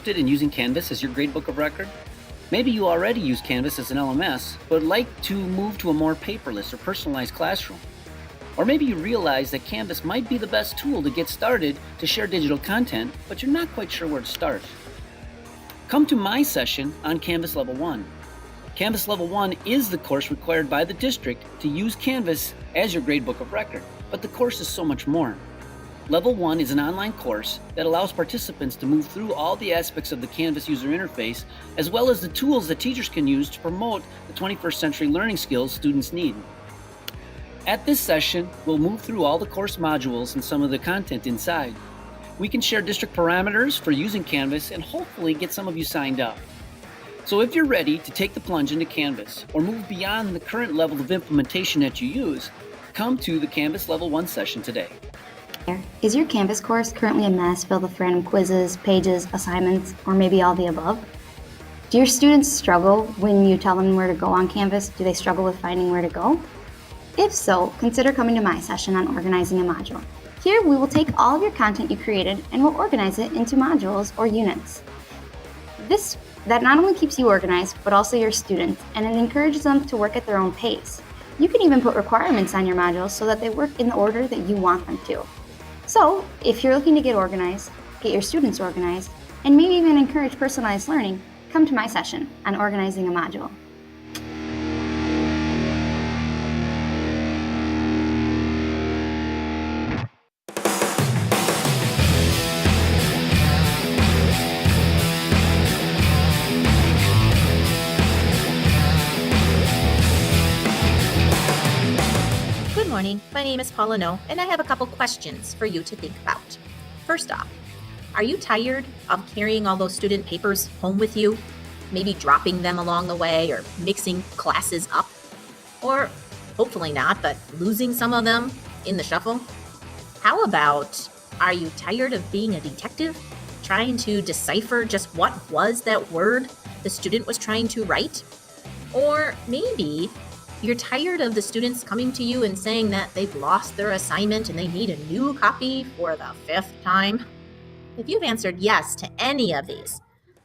interested in using Canvas as your gradebook of record? Maybe you already use Canvas as an LMS, but would like to move to a more paperless or personalized classroom. Or maybe you realize that Canvas might be the best tool to get started to share digital content, but you're not quite sure where to start. Come to my session on Canvas Level 1. Canvas Level 1 is the course required by the district to use Canvas as your gradebook of record, but the course is so much more. Level 1 is an online course that allows participants to move through all the aspects of the Canvas user interface, as well as the tools that teachers can use to promote the 21st century learning skills students need. At this session, we'll move through all the course modules and some of the content inside. We can share district parameters for using Canvas and hopefully get some of you signed up. So if you're ready to take the plunge into Canvas or move beyond the current level of implementation that you use, come to the Canvas Level 1 session today. Is your Canvas course currently a mess filled with random quizzes, pages, assignments, or maybe all the above? Do your students struggle when you tell them where to go on Canvas? Do they struggle with finding where to go? If so, consider coming to my session on organizing a module. Here we will take all of your content you created and we'll organize it into modules or units. That not only keeps you organized, but also your students, and it encourages them to work at their own pace. You can even put requirements on your modules so that they work in the order that you want them to. So, if you're looking to get organized, get your students organized, and maybe even encourage personalized learning, come to my session on organizing a module. Good morning, my name is Paula No, and I have a couple questions for you to think about. First off, are you tired of carrying all those student papers home with you? Maybe dropping them along the way or mixing classes up? Or, hopefully not, but losing some of them in the shuffle? How about, are you tired of being a detective, trying to decipher just what was that word the student was trying to write? Or maybe you're tired of the students coming to you and saying that they've lost their assignment and they need a new copy for the 5th time. If you've answered yes to any of these,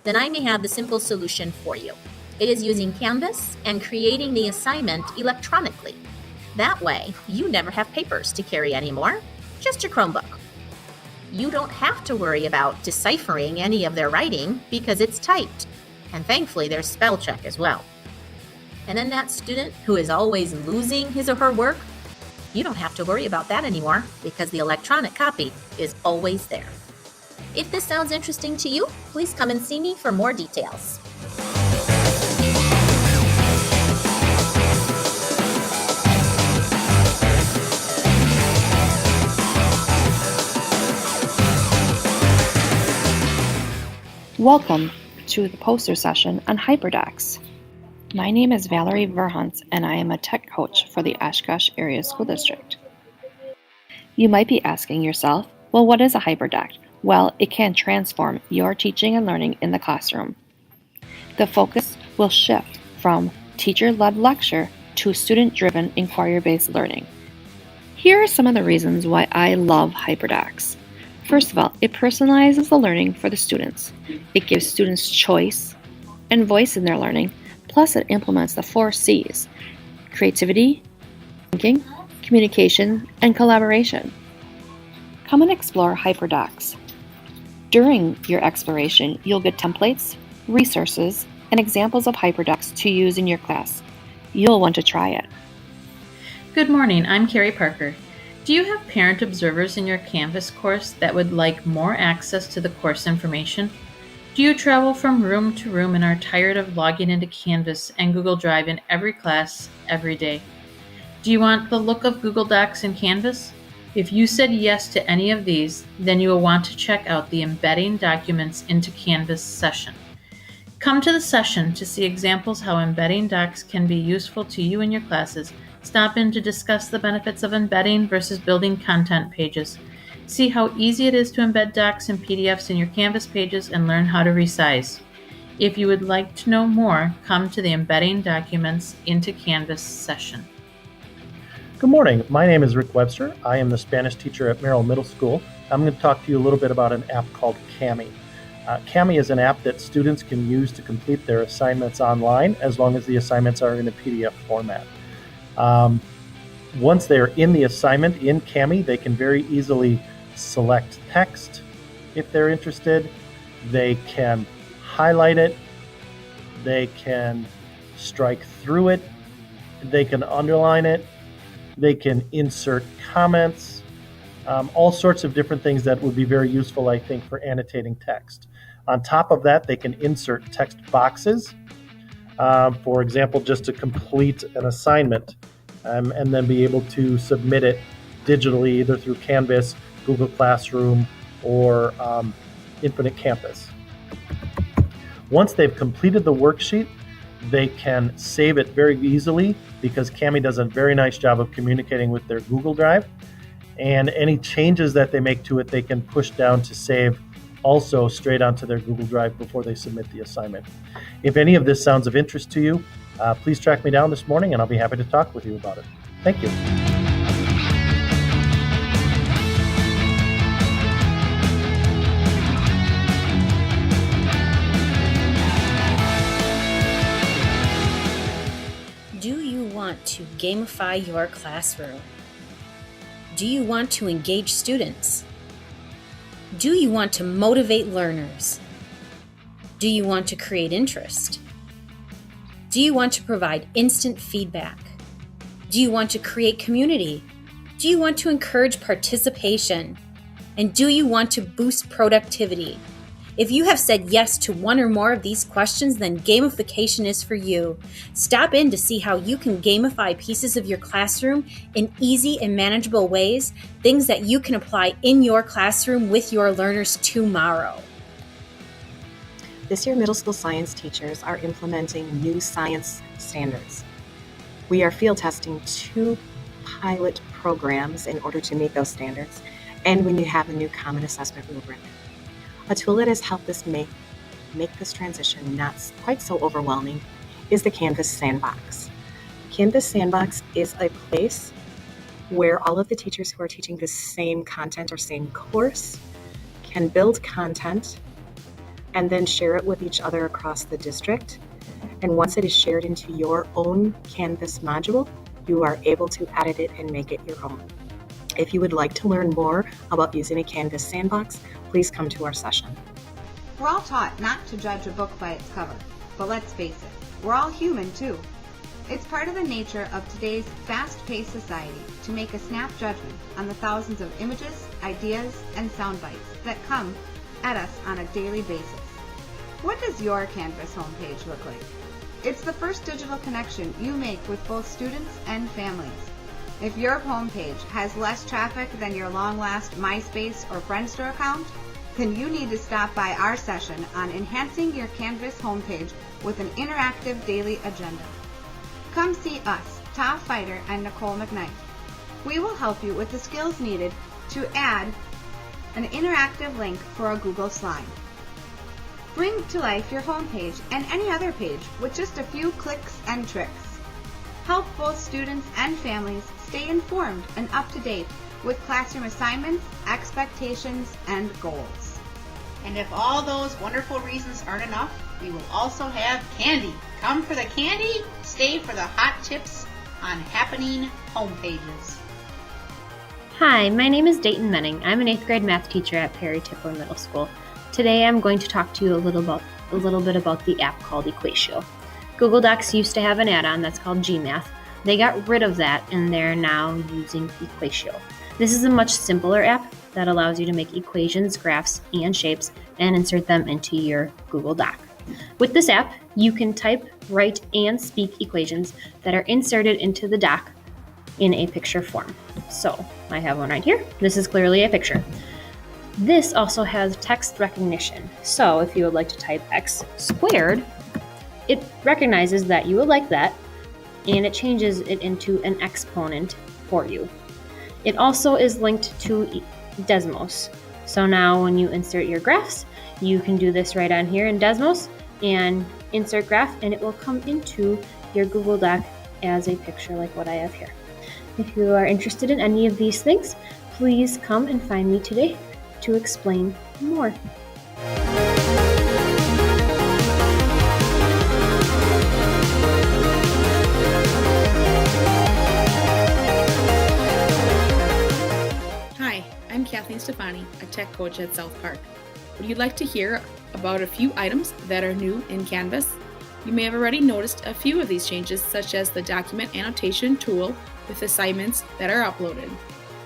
then I may have the simple solution for you. It is using Canvas and creating the assignment electronically. That way, you never have papers to carry anymore, just your Chromebook. You don't have to worry about deciphering any of their writing because it's typed, and thankfully there's spell check as well. And then that student who is always losing his or her work, you don't have to worry about that anymore because the electronic copy is always there. If this sounds interesting to you, please come and see me for more details. Welcome to the poster session on HyperDocs. My name is Valerie Verhunt, and I am a tech coach for the Oshkosh Area School District. You might be asking yourself, well, what is a HyperDoc? Well, it can transform your teaching and learning in the classroom. The focus will shift from teacher-led lecture to student-driven inquiry-based learning. Here are some of the reasons why I love HyperDocs. First of all, it personalizes the learning for the students. It gives students choice and voice in their learning. Plus, it implements the 4 C's: creativity, thinking, communication, and collaboration. Come and explore HyperDocs. During your exploration, you'll get templates, resources, and examples of HyperDocs to use in your class. You'll want to try it. Good morning, I'm Carrie Parker. Do you have parent observers in your Canvas course that would like more access to the course information? Do you travel from room to room and are tired of logging into Canvas and Google Drive in every class, every day? Do you want the look of Google Docs in Canvas? If you said yes to any of these, then you will want to check out the Embedding Documents into Canvas session. Come to the session to see examples how embedding docs can be useful to you in your classes. Stop in to discuss the benefits of embedding versus building content pages. See how easy it is to embed docs and PDFs in your Canvas pages and learn how to resize. If you would like to know more, come to the Embedding Documents into Canvas session. Good morning. My name is Rick Webster. I am the Spanish teacher at Merrill Middle School. I'm going to talk to you a little bit about an app called Cami. Kami is an app that students can use to complete their assignments online as long as the assignments are in a PDF format. Once they're in the assignment in Kami, they can very easily select text if they're interested. They can highlight it. They can strike through it. They can underline it. They can insert comments. All sorts of different things that would be very useful, I think, for annotating text. On top of that, they can insert text boxes, for example, just to complete an assignment, and then be able to submit it digitally either through Canvas, Google Classroom, or Infinite Campus. Once they've completed the worksheet, they can save it very easily because Kami does a very nice job of communicating with their Google Drive. And any changes that they make to it, they can push down to save also straight onto their Google Drive before they submit the assignment. If any of this sounds of interest to you, please track me down this morning and I'll be happy to talk with you about it. Thank you. Do you want to gamify your classroom? Do you want to engage students? Do you want to motivate learners? Do you want to create interest? Do you want to provide instant feedback? Do you want to create community? Do you want to encourage participation? And do you want to boost productivity? If you have said yes to one or more of these questions, then gamification is for you. Stop in to see how you can gamify pieces of your classroom in easy and manageable ways, things that you can apply in your classroom with your learners tomorrow. This year, middle school science teachers are implementing new science standards. We are field testing 2 pilot programs in order to meet those standards, and we have a new common assessment rubric. A tool that has helped us make this transition not quite so overwhelming is the Canvas Sandbox. Canvas Sandbox is a place where all of the teachers who are teaching the same content or same course can build content and then share it with each other across the district. And once it is shared into your own Canvas module, you are able to edit it and make it your own. If you would like to learn more about using a Canvas Sandbox, please come to our session. We're all taught not to judge a book by its cover, but let's face it, we're all human too. It's part of the nature of today's fast-paced society to make a snap judgment on the thousands of images, ideas, and sound bites that come at us on a daily basis. What does your Canvas homepage look like? It's the first digital connection you make with both students and families. If your homepage has less traffic than your long-last MySpace or Friendster account, then you need to stop by our session on enhancing your Canvas homepage with an interactive daily agenda. Come see us, Tom Fighter and Nicole McKnight. We will help you with the skills needed to add an interactive link for a Google slide. Bring to life your homepage and any other page with just a few clicks and tricks. Help both students and families stay informed and up to date with classroom assignments, expectations, and goals. And if all those wonderful reasons aren't enough, we will also have candy. Come for the candy, stay for the hot tips on happening homepages. Hi, my name is Dayton Menning. I'm an 8th grade math teacher at Perry Tippler Middle School. Today I'm going to talk to you a little bit about the app called Equatio. Google Docs used to have an add-on that's called GMath. They got rid of that and they're now using Equatio. This is a much simpler app that allows you to make equations, graphs, and shapes and insert them into your Google Doc. With this app, you can type, write, and speak equations that are inserted into the doc in a picture form. So I have one right here. This is clearly a picture. This also has text recognition. So if you would like to type x squared, it recognizes that you would like that, and it changes it into an exponent for you. It also is linked to Desmos. So now when you insert your graphs, you can do this right on here in Desmos and insert graph, and it will come into your Google Doc as a picture like what I have here. If you are interested in any of these things, please come and find me today to explain more. tech coach at South Park. Would you like to hear about a few items that are new in Canvas? You may have already noticed a few of these changes, such as the document annotation tool with assignments that are uploaded.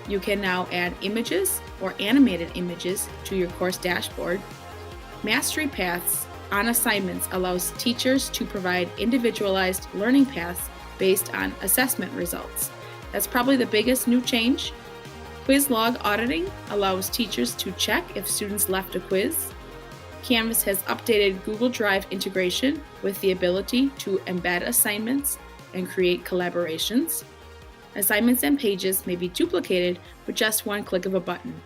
You can now add images or animated images to your course dashboard. Mastery Paths on assignments allows teachers to provide individualized learning paths based on assessment results. That's probably the biggest new change. Quiz log auditing allows teachers to check if students left a quiz. Canvas has updated Google Drive integration with the ability to embed assignments and create collaborations. Assignments and pages may be duplicated with just one click of a button.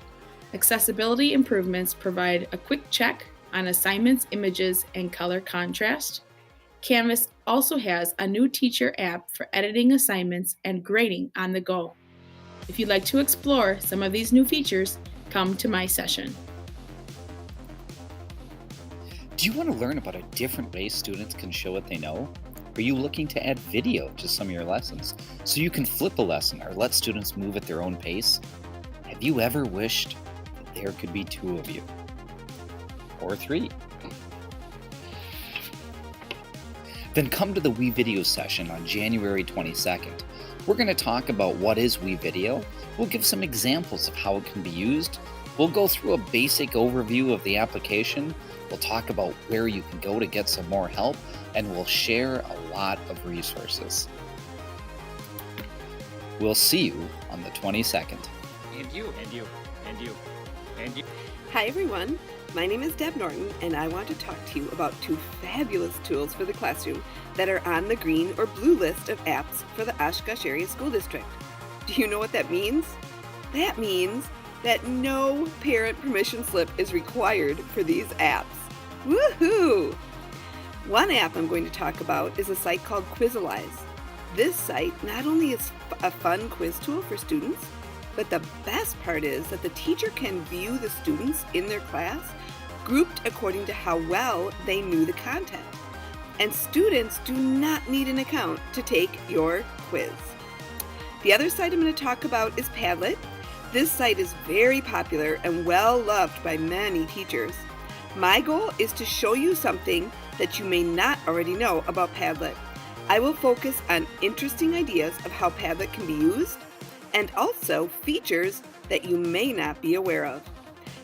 Accessibility improvements provide a quick check on assignments, images, and color contrast. Canvas also has a new teacher app for editing assignments and grading on the go. If you'd like to explore some of these new features, come to my session. Do you want to learn about a different way students can show what they know? Are you looking to add video to some of your lessons so you can flip a lesson or let students move at their own pace? Have you ever wished that there could be two of you? Or three? Then come to the WeVideo session on January 22nd. We're going to talk about what is WeVideo. We'll give some examples of how it can be used. We'll go through a basic overview of the application. We'll talk about where you can go to get some more help, and we'll share a lot of resources. We'll see you on the 22nd. And you. Hi everyone, my name is Deb Norton and I want to talk to you about two fabulous tools for the classroom that are on the green or blue list of apps for the Oshkosh Area School District. Do you know what that means? That means that no parent permission slip is required for these apps. Woohoo! One app I'm going to talk about is a site called Quizalize. This site not only is a fun quiz tool for students, but the best part is that the teacher can view the students in their class grouped according to how well they knew the content. And students do not need an account to take your quiz. The other site I'm going to talk about is Padlet. This site is very popular and well loved by many teachers. My goal is to show you something that you may not already know about Padlet. I will focus on interesting ideas of how Padlet can be used and also features that you may not be aware of.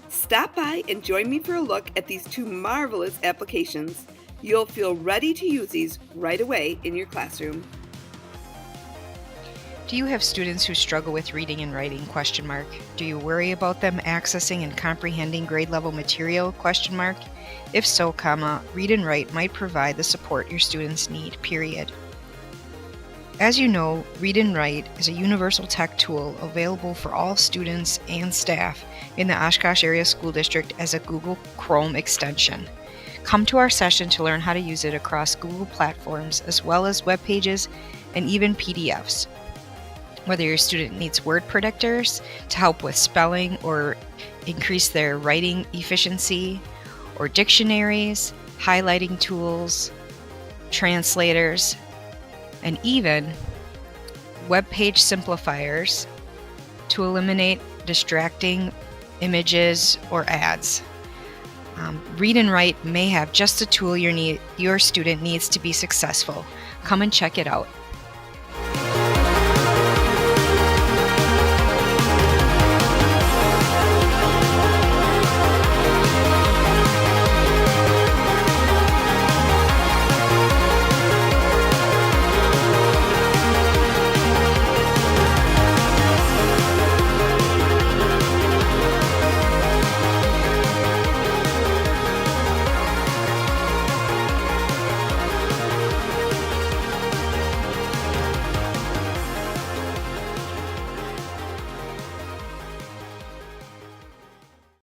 Stop by and join me for a look at these two marvelous applications. You'll feel ready to use these right away in your classroom. Do you have students who struggle with reading and writing? Do you worry about them accessing and comprehending grade level material? If so, Read and Write might provide the support your students need, period. As you know, Read and Write is a universal tech tool available for all students and staff in the Oshkosh Area School District as a Google Chrome extension. Come to our session to learn how to use it across Google platforms as well as web pages and even PDFs. Whether your student needs word predictors to help with spelling or increase their writing efficiency, or dictionaries, highlighting tools, translators, and even web page simplifiers to eliminate distracting images or ads. Read and Write may have just the tool your student needs to be successful. Come and check it out.